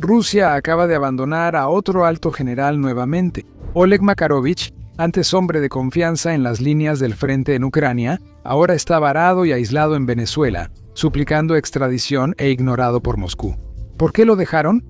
Rusia acaba de abandonar a otro alto general nuevamente. Oleg Makarovich, antes hombre de confianza en las líneas del frente en Ucrania, ahora está varado y aislado en Venezuela, suplicando extradición e ignorado por Moscú. ¿Por qué lo dejaron?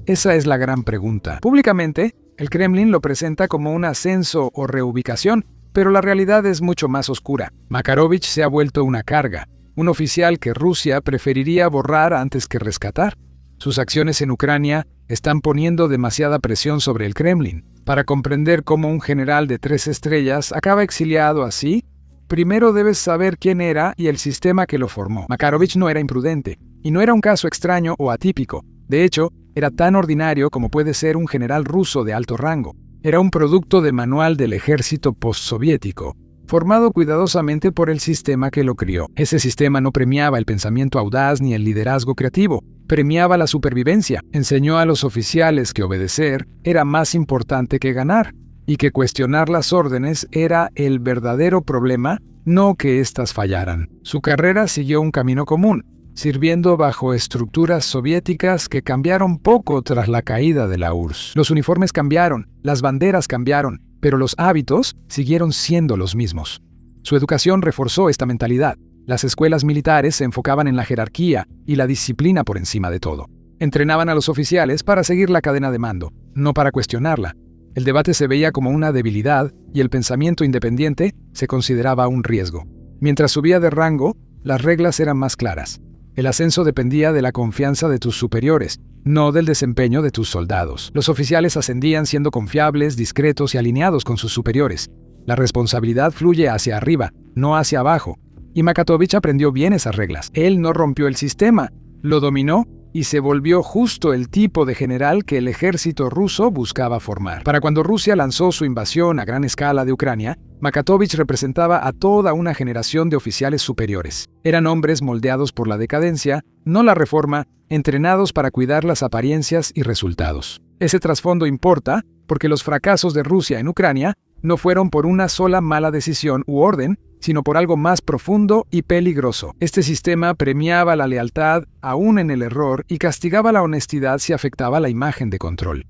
Esa es la gran pregunta. Públicamente, el Kremlin lo presenta como un ascenso o reubicación, pero la realidad es mucho más oscura. Makarovich se ha vuelto una carga, un oficial que Rusia preferiría borrar antes que rescatar. Sus acciones en Ucrania están poniendo demasiada presión sobre el Kremlin. Para comprender cómo un general de 3 estrellas acaba exiliado así, primero debes saber quién era y el sistema que lo formó. Makarovich no era imprudente, y no era un caso extraño o atípico. De hecho, era tan ordinario como puede ser un general ruso de alto rango. Era un producto de manual del ejército postsoviético, formado cuidadosamente por el sistema que lo crió. Ese sistema no premiaba el pensamiento audaz ni el liderazgo creativo, premiaba la supervivencia. Enseñó a los oficiales que obedecer era más importante que ganar, y que cuestionar las órdenes era el verdadero problema, no que éstas fallaran. Su carrera siguió un camino común, sirviendo bajo estructuras soviéticas que cambiaron poco tras la caída de la URSS. Los uniformes cambiaron, las banderas cambiaron, pero los hábitos siguieron siendo los mismos. Su educación reforzó esta mentalidad. Las escuelas militares se enfocaban en la jerarquía y la disciplina por encima de todo. Entrenaban a los oficiales para seguir la cadena de mando, no para cuestionarla. El debate se veía como una debilidad y el pensamiento independiente se consideraba un riesgo. Mientras subía de rango, las reglas eran más claras. El ascenso dependía de la confianza de tus superiores, no del desempeño de tus soldados. Los oficiales ascendían siendo confiables, discretos y alineados con sus superiores. La responsabilidad fluye hacia arriba, no hacia abajo. Y Makarovich aprendió bien esas reglas. Él no rompió el sistema, lo dominó y se volvió justo el tipo de general que el ejército ruso buscaba formar. Para cuando Rusia lanzó su invasión a gran escala de Ucrania, Makarovich representaba a toda una generación de oficiales superiores. Eran hombres moldeados por la decadencia, no la reforma, entrenados para cuidar las apariencias y resultados. Ese trasfondo importa porque los fracasos de Rusia en Ucrania no fueron por una sola mala decisión u orden, sino por algo más profundo y peligroso. Este sistema premiaba la lealtad aún en el error y castigaba la honestidad si afectaba la imagen de control.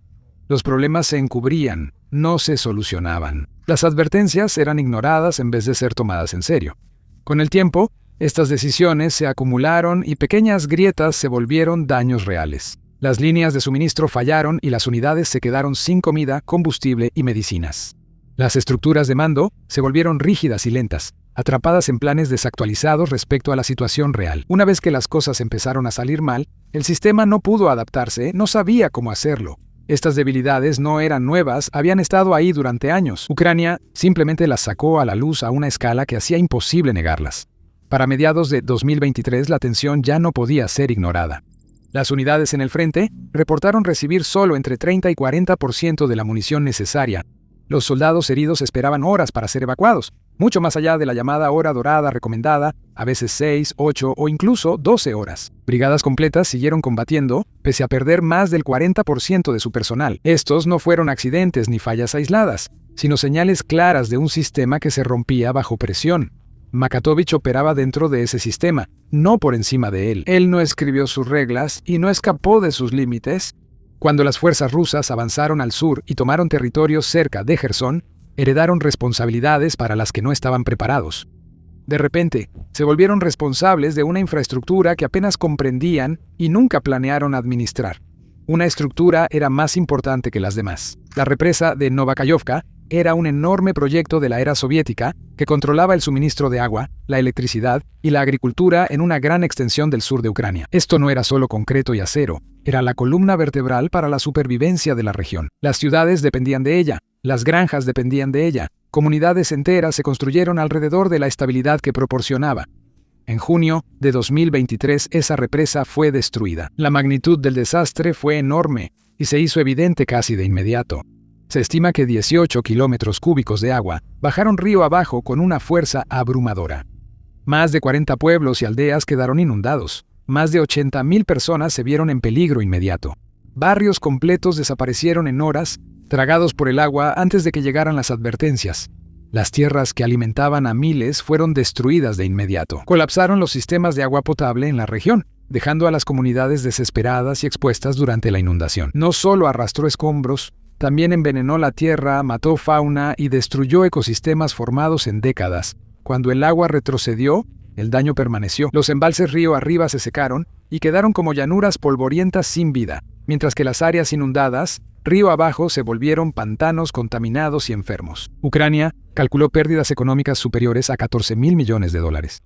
Los problemas se encubrían, no se solucionaban. Las advertencias eran ignoradas en vez de ser tomadas en serio. Con el tiempo, estas decisiones se acumularon y pequeñas grietas se volvieron daños reales. Las líneas de suministro fallaron y las unidades se quedaron sin comida, combustible y medicinas. Las estructuras de mando se volvieron rígidas y lentas, atrapadas en planes desactualizados respecto a la situación real. Una vez que las cosas empezaron a salir mal, el sistema no pudo adaptarse, no sabía cómo hacerlo. Estas debilidades no eran nuevas, habían estado ahí durante años. Ucrania simplemente las sacó a la luz a una escala que hacía imposible negarlas. Para mediados de 2023 la tensión ya no podía ser ignorada. Las unidades en el frente reportaron recibir solo entre 30 y 40% de la munición necesaria. Los soldados heridos esperaban horas para ser evacuados, mucho más allá de la llamada hora dorada recomendada, a veces 6, 8 o incluso 12 horas. Brigadas completas siguieron combatiendo, pese a perder más del 40% de su personal. Estos no fueron accidentes ni fallas aisladas, sino señales claras de un sistema que se rompía bajo presión. Makarovich operaba dentro de ese sistema, no por encima de él. Él no escribió sus reglas y no escapó de sus límites. Cuando las fuerzas rusas avanzaron al sur y tomaron territorios cerca de Jersón, heredaron responsabilidades para las que no estaban preparados. De repente, se volvieron responsables de una infraestructura que apenas comprendían y nunca planearon administrar. Una estructura era más importante que las demás. La represa de Novakayovka era un enorme proyecto de la era soviética que controlaba el suministro de agua, la electricidad y la agricultura en una gran extensión del sur de Ucrania. Esto no era solo concreto y acero, era la columna vertebral para la supervivencia de la región. Las ciudades dependían de ella, las granjas dependían de ella, comunidades enteras se construyeron alrededor de la estabilidad que proporcionaba. En junio de 2023 esa represa fue destruida. La magnitud del desastre fue enorme y se hizo evidente casi de inmediato. Se estima que 18 kilómetros cúbicos de agua bajaron río abajo con una fuerza abrumadora. Más de 40 pueblos y aldeas quedaron inundados. Más de 80,000 personas se vieron en peligro inmediato. Barrios completos desaparecieron en horas, tragados por el agua antes de que llegaran las advertencias. Las tierras que alimentaban a miles fueron destruidas de inmediato. Colapsaron los sistemas de agua potable en la región. dejando a las comunidades desesperadas y expuestas durante la inundación. No solo arrastró escombros, también envenenó la tierra, mató fauna y destruyó ecosistemas formados en décadas. Cuando el agua retrocedió, el daño permaneció. Los embalses río arriba se secaron y quedaron como llanuras polvorientas sin vida, mientras que las áreas inundadas, río abajo, se volvieron pantanos contaminados y enfermos. Ucrania calculó pérdidas económicas superiores a $14.000 millones.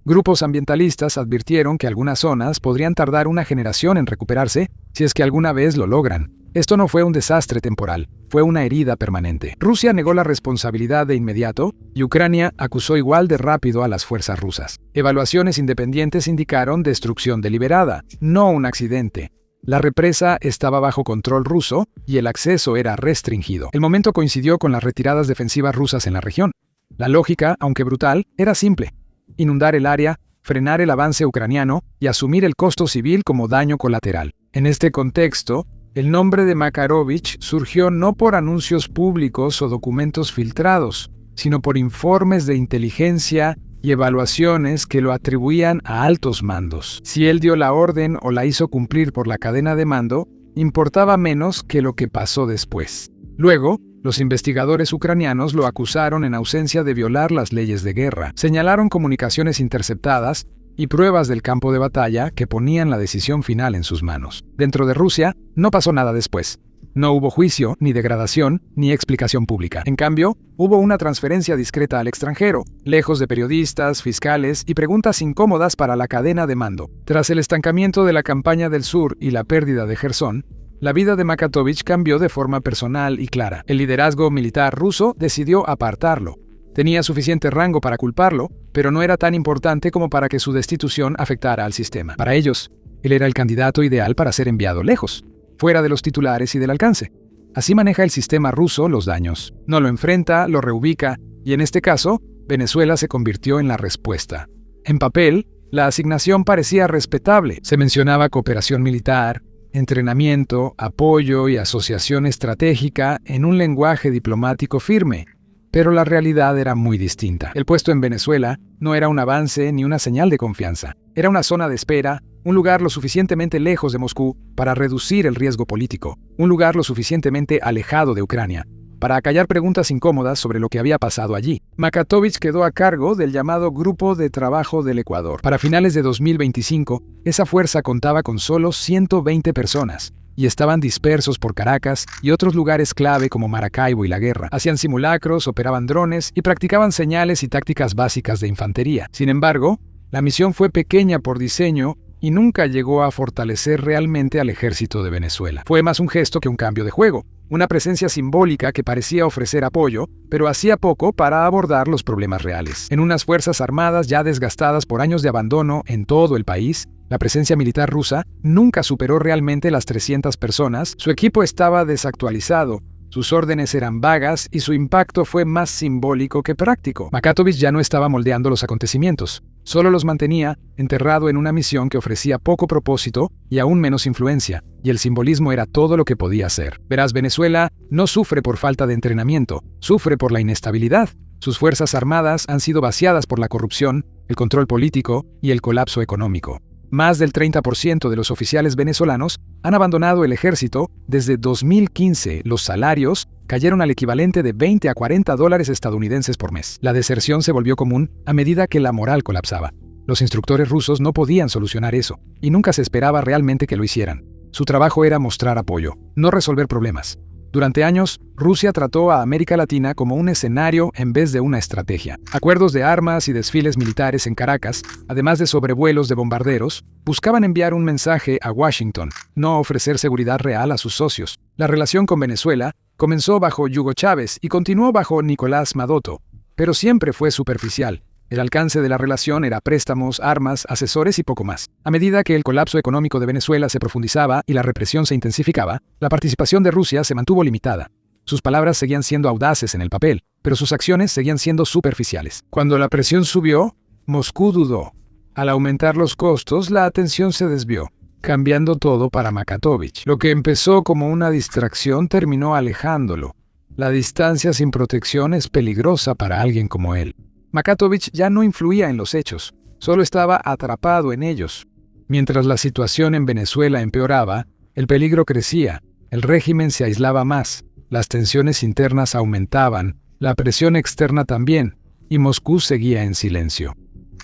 Grupos ambientalistas advirtieron que algunas zonas podrían tardar una generación en recuperarse si es que alguna vez lo logran. Esto no fue un desastre temporal, fue una herida permanente. Rusia negó la responsabilidad de inmediato y Ucrania acusó igual de rápido a las fuerzas rusas. Evaluaciones independientes indicaron destrucción deliberada, no un accidente. La represa estaba bajo control ruso y el acceso era restringido. El momento coincidió con las retiradas defensivas rusas en la región. La lógica, aunque brutal, era simple: inundar el área, frenar el avance ucraniano y asumir el costo civil como daño colateral. En este contexto, el nombre de Makarovich surgió no por anuncios públicos o documentos filtrados, sino por informes de inteligencia y evaluaciones que lo atribuían a altos mandos. Si él dio la orden o la hizo cumplir por la cadena de mando, importaba menos que lo que pasó después. Luego, los investigadores ucranianos lo acusaron en ausencia de violar las leyes de guerra. Señalaron comunicaciones interceptadas y pruebas del campo de batalla que ponían la decisión final en sus manos. Dentro de Rusia, no pasó nada después. No hubo juicio, ni degradación, ni explicación pública. En cambio, hubo una transferencia discreta al extranjero, lejos de periodistas, fiscales y preguntas incómodas para la cadena de mando. Tras el estancamiento de la campaña del sur y la pérdida de Jersón, la vida de Makatovich cambió de forma personal y clara. El liderazgo militar ruso decidió apartarlo. Tenía suficiente rango para culparlo, pero no era tan importante como para que su destitución afectara al sistema. Para ellos, él era el candidato ideal para ser enviado lejos, fuera de los titulares y del alcance. Así maneja el sistema ruso los daños. No lo enfrenta, lo reubica, y en este caso, Venezuela se convirtió en la respuesta. En papel, la asignación parecía respetable. Se mencionaba cooperación militar, entrenamiento, apoyo y asociación estratégica en un lenguaje diplomático firme. Pero la realidad era muy distinta. El puesto en Venezuela no era un avance ni una señal de confianza. Era una zona de espera, un lugar lo suficientemente lejos de Moscú para reducir el riesgo político, un lugar lo suficientemente alejado de Ucrania para acallar preguntas incómodas sobre lo que había pasado allí. Makatovich quedó a cargo del llamado Grupo de Trabajo del Ecuador. Para finales de 2025, esa fuerza contaba con solo 120 personas. Y estaban dispersos por Caracas y otros lugares clave como Maracaibo y La Guerra. Hacían simulacros, operaban drones y practicaban señales y tácticas básicas de infantería. Sin embargo, la misión fue pequeña por diseño y nunca llegó a fortalecer realmente al ejército de Venezuela. Fue más un gesto que un cambio de juego, una presencia simbólica que parecía ofrecer apoyo, pero hacía poco para abordar los problemas reales. En unas fuerzas armadas ya desgastadas por años de abandono en todo el país, la presencia militar rusa nunca superó realmente las 300 personas, su equipo estaba desactualizado, sus órdenes eran vagas y su impacto fue más simbólico que práctico. Makatovich ya no estaba moldeando los acontecimientos, solo los mantenía enterrado en una misión que ofrecía poco propósito y aún menos influencia, y el simbolismo era todo lo que podía hacer. Verás, Venezuela no sufre por falta de entrenamiento, sufre por la inestabilidad. Sus fuerzas armadas han sido vaciadas por la corrupción, el control político y el colapso económico. Más del 30% de los oficiales venezolanos han abandonado el ejército desde 2015. Los salarios cayeron al equivalente de $20 a $40 estadounidenses por mes. La deserción se volvió común a medida que la moral colapsaba. Los instructores rusos no podían solucionar eso, y nunca se esperaba realmente que lo hicieran. Su trabajo era mostrar apoyo, no resolver problemas. Durante años, Rusia trató a América Latina como un escenario en vez de una estrategia. Acuerdos de armas y desfiles militares en Caracas, además de sobrevuelos de bombarderos, buscaban enviar un mensaje a Washington, no ofrecer seguridad real a sus socios. La relación con Venezuela comenzó bajo Hugo Chávez y continuó bajo Nicolás Maduro, pero siempre fue superficial. El alcance de la relación era préstamos, armas, asesores y poco más. A medida que el colapso económico de Venezuela se profundizaba y la represión se intensificaba, la participación de Rusia se mantuvo limitada. Sus palabras seguían siendo audaces en el papel, pero sus acciones seguían siendo superficiales. Cuando la presión subió, Moscú dudó. Al aumentar los costos, la atención se desvió, cambiando todo para Makatovich. Lo que empezó como una distracción terminó alejándolo. La distancia sin protección es peligrosa para alguien como él. Makatovich ya no influía en los hechos, solo estaba atrapado en ellos. Mientras la situación en Venezuela empeoraba, el peligro crecía, el régimen se aislaba más, las tensiones internas aumentaban, la presión externa también, y Moscú seguía en silencio.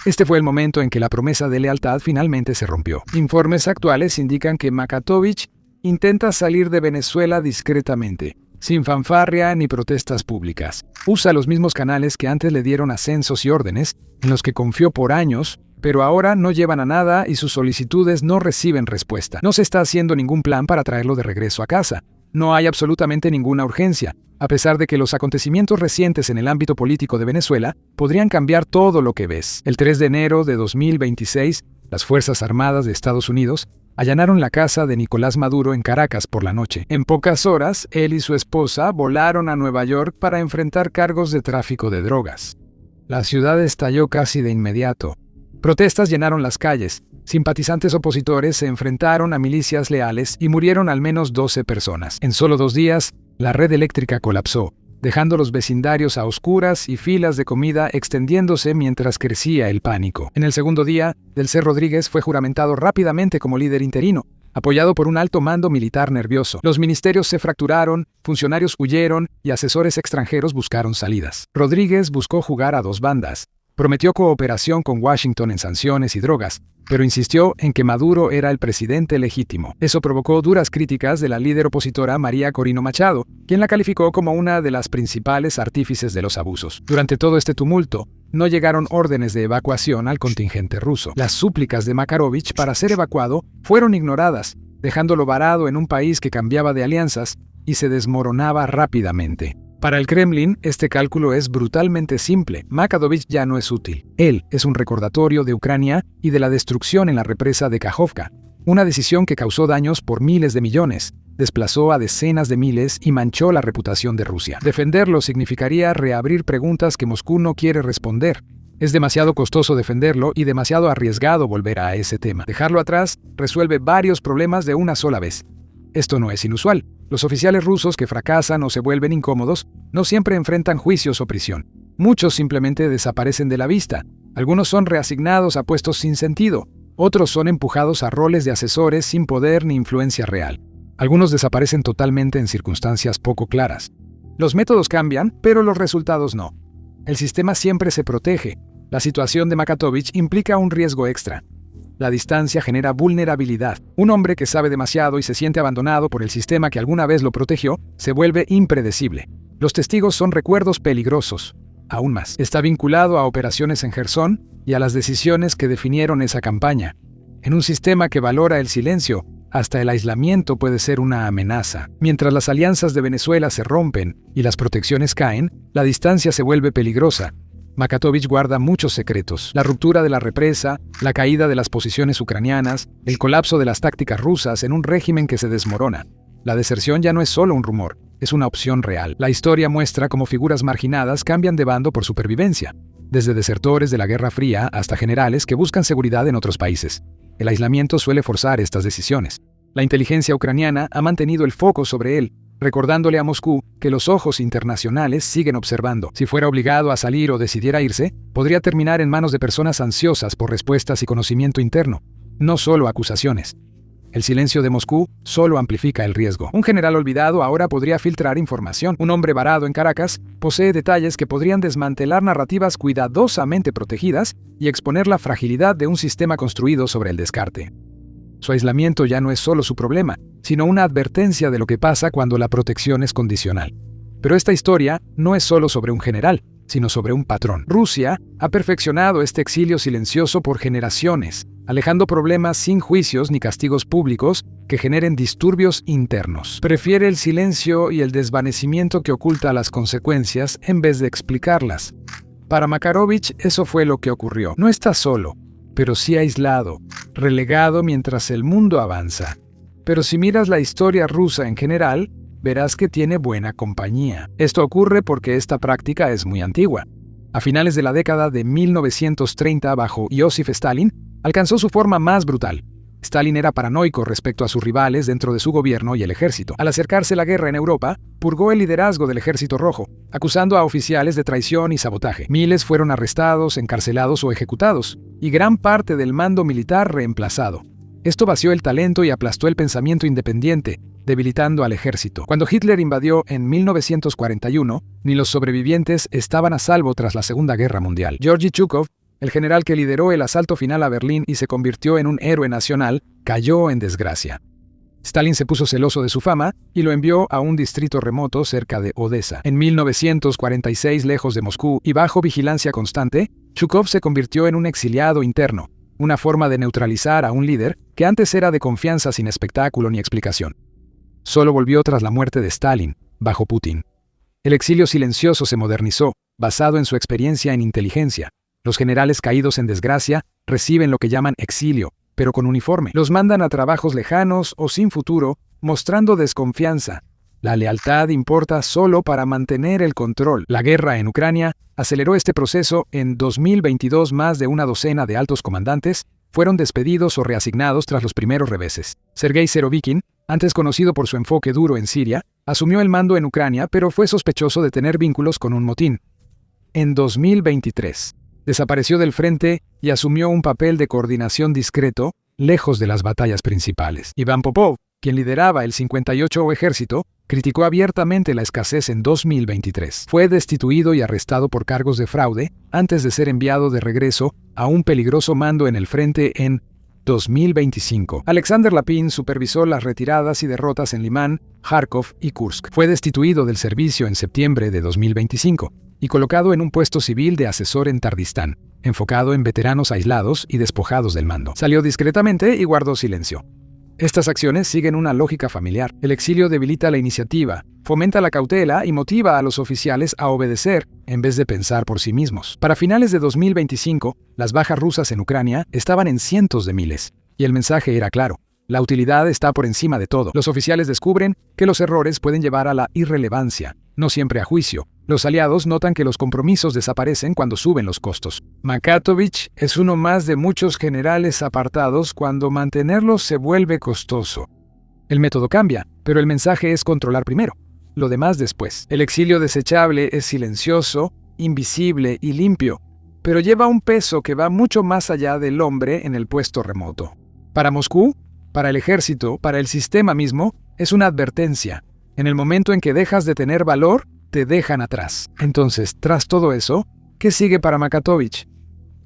Este fue el momento en que la promesa de lealtad finalmente se rompió. Informes actuales indican que Makatovich intenta salir de Venezuela discretamente, sin fanfarria ni protestas públicas. Usa los mismos canales que antes le dieron ascensos y órdenes, en los que confió por años, pero ahora no llevan a nada y sus solicitudes no reciben respuesta. No se está haciendo ningún plan para traerlo de regreso a casa. No hay absolutamente ninguna urgencia, a pesar de que los acontecimientos recientes en el ámbito político de Venezuela podrían cambiar todo lo que ves. El 3 de enero de 2026, las Fuerzas Armadas de Estados Unidos allanaron la casa de Nicolás Maduro en Caracas por la noche. En pocas horas, él y su esposa volaron a Nueva York para enfrentar cargos de tráfico de drogas. La ciudad estalló casi de inmediato. Protestas llenaron las calles. Simpatizantes opositores se enfrentaron a milicias leales y murieron al menos 12 personas. En solo 2 días, la red eléctrica colapsó, dejando los vecindarios a oscuras y filas de comida extendiéndose mientras crecía el pánico. En el segundo día, Delcy Rodríguez fue juramentado rápidamente como líder interino, apoyado por un alto mando militar nervioso. Los ministerios se fracturaron, funcionarios huyeron y asesores extranjeros buscaron salidas. Rodríguez buscó jugar a 2 bandas. Prometió cooperación con Washington en sanciones y drogas, pero insistió en que Maduro era el presidente legítimo. Eso provocó duras críticas de la líder opositora María Corina Machado, quien la calificó como una de las principales artífices de los abusos. Durante todo este tumulto, no llegaron órdenes de evacuación al contingente ruso. Las súplicas de Makarovich para ser evacuado fueron ignoradas, dejándolo varado en un país que cambiaba de alianzas y se desmoronaba rápidamente. Para el Kremlin, este cálculo es brutalmente simple. Makarovich ya no es útil. Él es un recordatorio de Ucrania y de la destrucción en la represa de Kakhovka, una decisión que causó daños por miles de millones, desplazó a decenas de miles y manchó la reputación de Rusia. Defenderlo significaría reabrir preguntas que Moscú no quiere responder. Es demasiado costoso defenderlo y demasiado arriesgado volver a ese tema. Dejarlo atrás resuelve varios problemas de una sola vez. Esto no es inusual. Los oficiales rusos que fracasan o se vuelven incómodos no siempre enfrentan juicios o prisión. Muchos simplemente desaparecen de la vista. Algunos son reasignados a puestos sin sentido. Otros son empujados a roles de asesores sin poder ni influencia real. Algunos desaparecen totalmente en circunstancias poco claras. Los métodos cambian, pero los resultados no. El sistema siempre se protege. La situación de Makatovich implica un riesgo extra. La distancia genera vulnerabilidad. Un hombre que sabe demasiado y se siente abandonado por el sistema que alguna vez lo protegió, se vuelve impredecible. Los testigos son recuerdos peligrosos. Aún más, está vinculado a operaciones en Jersón y a las decisiones que definieron esa campaña. En un sistema que valora el silencio, hasta el aislamiento puede ser una amenaza. Mientras las alianzas de Venezuela se rompen y las protecciones caen, la distancia se vuelve peligrosa. Makatovich guarda muchos secretos. La ruptura de la represa, la caída de las posiciones ucranianas, el colapso de las tácticas rusas en un régimen que se desmorona. La deserción ya no es solo un rumor, es una opción real. La historia muestra cómo figuras marginadas cambian de bando por supervivencia, desde desertores de la Guerra Fría hasta generales que buscan seguridad en otros países. El aislamiento suele forzar estas decisiones. La inteligencia ucraniana ha mantenido el foco sobre él, recordándole a Moscú que los ojos internacionales siguen observando. Si fuera obligado a salir o decidiera irse, podría terminar en manos de personas ansiosas por respuestas y conocimiento interno, no solo acusaciones. El silencio de Moscú solo amplifica el riesgo. Un general olvidado ahora podría filtrar información. Un hombre varado en Caracas posee detalles que podrían desmantelar narrativas cuidadosamente protegidas y exponer la fragilidad de un sistema construido sobre el descarte. Su aislamiento ya no es solo su problema, sino una advertencia de lo que pasa cuando la protección es condicional. Pero esta historia no es solo sobre un general, sino sobre un patrón. Rusia ha perfeccionado este exilio silencioso por generaciones, alejando problemas sin juicios ni castigos públicos que generen disturbios internos. Prefiere el silencio y el desvanecimiento que oculta las consecuencias en vez de explicarlas. Para Makarovich eso fue lo que ocurrió. No está solo, pero sí aislado, relegado mientras el mundo avanza. Pero si miras la historia rusa en general, verás que tiene buena compañía. Esto ocurre porque esta práctica es muy antigua. A finales de la década de 1930, bajo Iósif Stalin, alcanzó su forma más brutal. Stalin era paranoico respecto a sus rivales dentro de su gobierno y el ejército. Al acercarse la guerra en Europa, purgó el liderazgo del Ejército Rojo, acusando a oficiales de traición y sabotaje. Miles fueron arrestados, encarcelados o ejecutados, y gran parte del mando militar reemplazado. Esto vació el talento y aplastó el pensamiento independiente, debilitando al ejército. Cuando Hitler invadió en 1941, ni los sobrevivientes estaban a salvo tras la Segunda Guerra Mundial. Georgy Zhukov, el general que lideró el asalto final a Berlín y se convirtió en un héroe nacional, cayó en desgracia. Stalin se puso celoso de su fama y lo envió a un distrito remoto cerca de Odessa. En 1946, lejos de Moscú y bajo vigilancia constante, Zhukov se convirtió en un exiliado interno, una forma de neutralizar a un líder que antes era de confianza sin espectáculo ni explicación. Solo volvió tras la muerte de Stalin, bajo Putin. El exilio silencioso se modernizó, basado en su experiencia en inteligencia. Los generales caídos en desgracia reciben lo que llaman exilio, pero con uniforme. Los mandan a trabajos lejanos o sin futuro, mostrando desconfianza. La lealtad importa solo para mantener el control. La guerra en Ucrania aceleró este proceso. En 2022, más de una docena de altos comandantes fueron despedidos o reasignados tras los primeros reveses. Sergei Serovikin, antes conocido por su enfoque duro en Siria, asumió el mando en Ucrania, pero fue sospechoso de tener vínculos con un motín. En 2023, desapareció del frente y asumió un papel de coordinación discreto, lejos de las batallas principales. Iván Popov, quien lideraba el 58 Ejército, criticó abiertamente la escasez en 2023. Fue destituido y arrestado por cargos de fraude antes de ser enviado de regreso a un peligroso mando en el frente en 2025. Alexander Lapin supervisó las retiradas y derrotas en Limán, Kharkov y Kursk. Fue destituido del servicio en septiembre de 2025 y colocado en un puesto civil de asesor en Tardistán, enfocado en veteranos aislados y despojados del mando. Salió discretamente y guardó silencio. Estas acciones siguen una lógica familiar. El exilio debilita la iniciativa, fomenta la cautela y motiva a los oficiales a obedecer en vez de pensar por sí mismos. Para finales de 2025, las bajas rusas en Ucrania estaban en cientos de miles, y el mensaje era claro: la utilidad está por encima de todo. Los oficiales descubren que los errores pueden llevar a la irrelevancia, no siempre a juicio. Los aliados notan que los compromisos desaparecen cuando suben los costos. Makatovich es uno más de muchos generales apartados cuando mantenerlos se vuelve costoso. El método cambia, pero el mensaje es controlar primero, lo demás después. El exilio desechable es silencioso, invisible y limpio, pero lleva un peso que va mucho más allá del hombre en el puesto remoto. Para Moscú, para el ejército, para el sistema mismo, es una advertencia. En el momento en que dejas de tener valor, te dejan atrás. Entonces, tras todo eso, ¿qué sigue para Makatovich?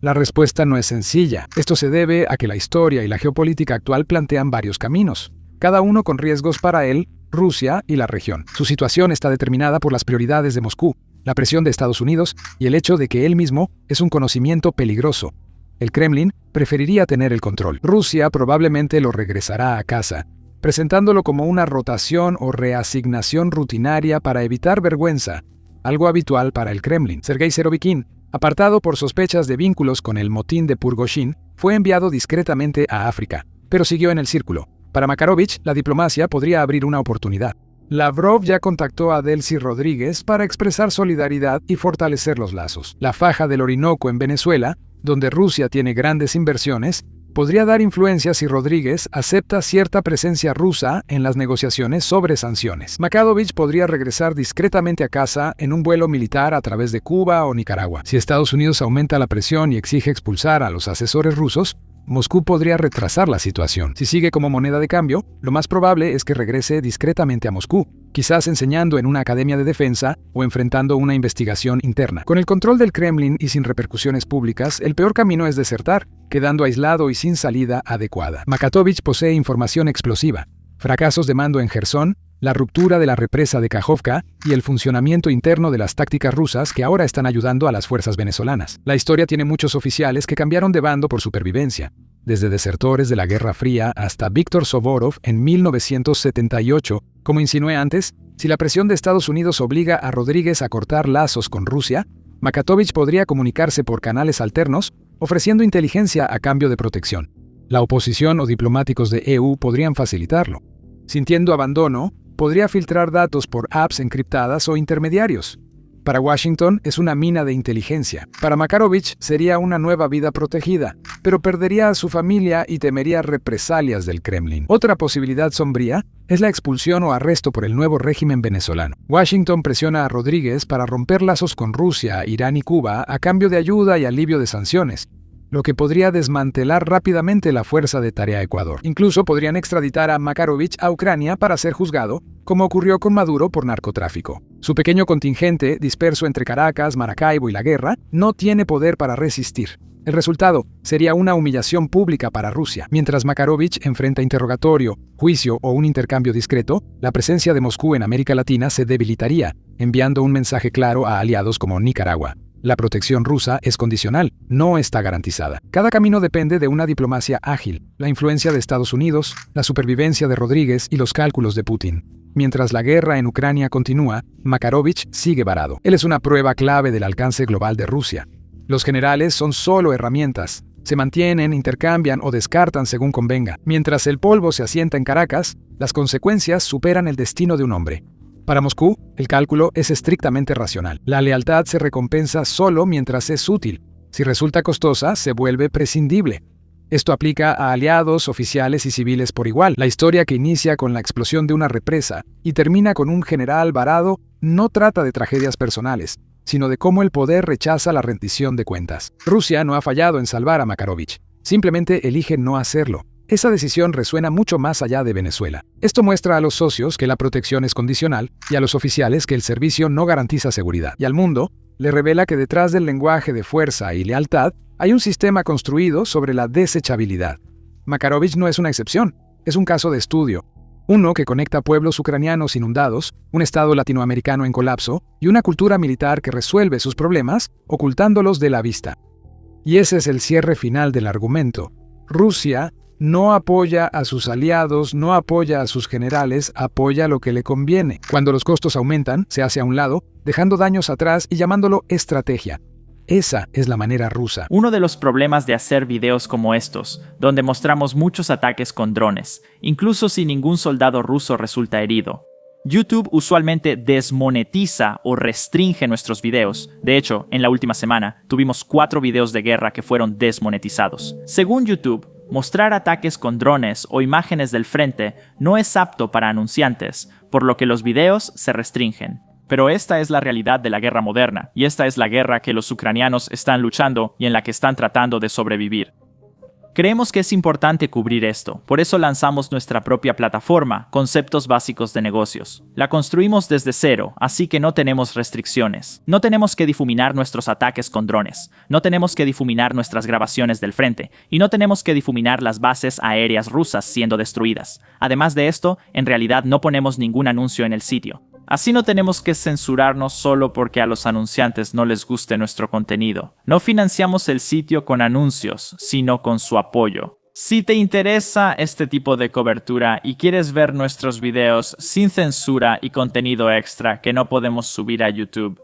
La respuesta no es sencilla. Esto se debe a que la historia y la geopolítica actual plantean varios caminos, cada uno con riesgos para él, Rusia y la región. Su situación está determinada por las prioridades de Moscú, la presión de Estados Unidos y el hecho de que él mismo es un conocimiento peligroso. El Kremlin preferiría tener el control. Rusia probablemente lo regresará a casa, presentándolo como una rotación o reasignación rutinaria para evitar vergüenza, algo habitual para el Kremlin. Sergei Serovikin, apartado por sospechas de vínculos con el motín de Purgoshin, fue enviado discretamente a África, pero siguió en el círculo. Para Makarovich, la diplomacia podría abrir una oportunidad. Lavrov ya contactó a Delcy Rodríguez para expresar solidaridad y fortalecer los lazos. La faja del Orinoco en Venezuela, donde Rusia tiene grandes inversiones, podría dar influencia si Rodríguez acepta cierta presencia rusa en las negociaciones sobre sanciones. Makarovich podría regresar discretamente a casa en un vuelo militar a través de Cuba o Nicaragua. Si Estados Unidos aumenta la presión y exige expulsar a los asesores rusos, Moscú podría retrasar la situación. Si sigue como moneda de cambio, lo más probable es que regrese discretamente a Moscú, quizás enseñando en una academia de defensa o enfrentando una investigación interna. Con el control del Kremlin y sin repercusiones públicas, el peor camino es desertar, quedando aislado y sin salida adecuada. Makatovich posee información explosiva, fracasos de mando en Jersón, la ruptura de la represa de Kajovka y el funcionamiento interno de las tácticas rusas que ahora están ayudando a las fuerzas venezolanas. La historia tiene muchos oficiales que cambiaron de bando por supervivencia, desde desertores de la Guerra Fría hasta Víctor Suvorov en 1978. Como insinué antes, si la presión de Estados Unidos obliga a Rodríguez a cortar lazos con Rusia, Makatovich podría comunicarse por canales alternos, ofreciendo inteligencia a cambio de protección. La oposición o diplomáticos de EU podrían facilitarlo. Sintiendo abandono, podría filtrar datos por apps encriptadas o intermediarios. Para Washington es una mina de inteligencia. Para Makarovich sería una nueva vida protegida, pero perdería a su familia y temería represalias del Kremlin. Otra posibilidad sombría es la expulsión o arresto por el nuevo régimen venezolano. Washington presiona a Rodríguez para romper lazos con Rusia, Irán y Cuba a cambio de ayuda y alivio de sanciones. lo que podría desmantelar rápidamente la Fuerza de Tarea Ecuador. Incluso podrían extraditar a Makarovich a Ucrania para ser juzgado, como ocurrió con Maduro por narcotráfico. Su pequeño contingente, disperso entre Caracas, Maracaibo y la guerra, no tiene poder para resistir. El resultado sería una humillación pública para Rusia. Mientras Makarovich enfrenta interrogatorio, juicio o un intercambio discreto, la presencia de Moscú en América Latina se debilitaría, enviando un mensaje claro a aliados como Nicaragua. La protección rusa es condicional, no está garantizada. Cada camino depende de una diplomacia ágil, la influencia de Estados Unidos, la supervivencia de Rodríguez y los cálculos de Putin. Mientras la guerra en Ucrania continúa, Makarovich sigue varado. Él es una prueba clave del alcance global de Rusia. Los generales son solo herramientas. Se mantienen, intercambian o descartan según convenga. Mientras el polvo se asienta en Caracas, las consecuencias superan el destino de un hombre. Para Moscú, el cálculo es estrictamente racional. La lealtad se recompensa solo mientras es útil. Si resulta costosa, se vuelve prescindible. Esto aplica a aliados, oficiales y civiles por igual. La historia que inicia con la explosión de una represa y termina con un general varado no trata de tragedias personales, sino de cómo el poder rechaza la rendición de cuentas. Rusia no ha fallado en salvar a Makarovich. Simplemente elige no hacerlo. Esa decisión resuena mucho más allá de Venezuela. Esto muestra a los socios que la protección es condicional y a los oficiales que el servicio no garantiza seguridad. Y al mundo, le revela que detrás del lenguaje de fuerza y lealtad hay un sistema construido sobre la desechabilidad. Makarovich no es una excepción, es un caso de estudio. Uno que conecta pueblos ucranianos inundados, un estado latinoamericano en colapso y una cultura militar que resuelve sus problemas ocultándolos de la vista. Y ese es el cierre final del argumento. Rusia no apoya a sus aliados, no apoya a sus generales, apoya lo que le conviene. Cuando los costos aumentan, se hace a un lado, dejando daños atrás y llamándolo estrategia. Esa es la manera rusa. Uno de los problemas de hacer videos como estos, donde mostramos muchos ataques con drones, incluso si ningún soldado ruso resulta herido. YouTube usualmente desmonetiza o restringe nuestros videos. De hecho, en la última semana, tuvimos 4 videos de guerra que fueron desmonetizados. Según YouTube, mostrar ataques con drones o imágenes del frente no es apto para anunciantes, por lo que los videos se restringen. Pero esta es la realidad de la guerra moderna, y esta es la guerra que los ucranianos están luchando y en la que están tratando de sobrevivir. Creemos que es importante cubrir esto, por eso lanzamos nuestra propia plataforma, Conceptos Básicos de Negocios. La construimos desde cero, así que no tenemos restricciones. No tenemos que difuminar nuestros ataques con drones, no tenemos que difuminar nuestras grabaciones del frente, y no tenemos que difuminar las bases aéreas rusas siendo destruidas. Además de esto, en realidad no ponemos ningún anuncio en el sitio. Así no tenemos que censurarnos solo porque a los anunciantes no les guste nuestro contenido. No financiamos el sitio con anuncios, sino con su apoyo. Si te interesa este tipo de cobertura y quieres ver nuestros videos sin censura y contenido extra que no podemos subir a YouTube,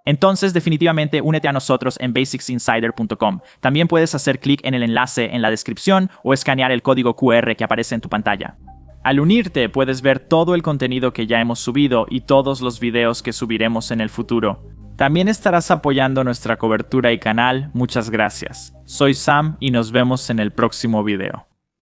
entonces definitivamente únete a nosotros en basicsinsider.com. También puedes hacer clic en el enlace en la descripción o escanear el código QR que aparece en tu pantalla. Al unirte puedes ver todo el contenido que ya hemos subido y todos los videos que subiremos en el futuro. También estarás apoyando nuestra cobertura y canal. Muchas gracias. Soy Sam y nos vemos en el próximo video.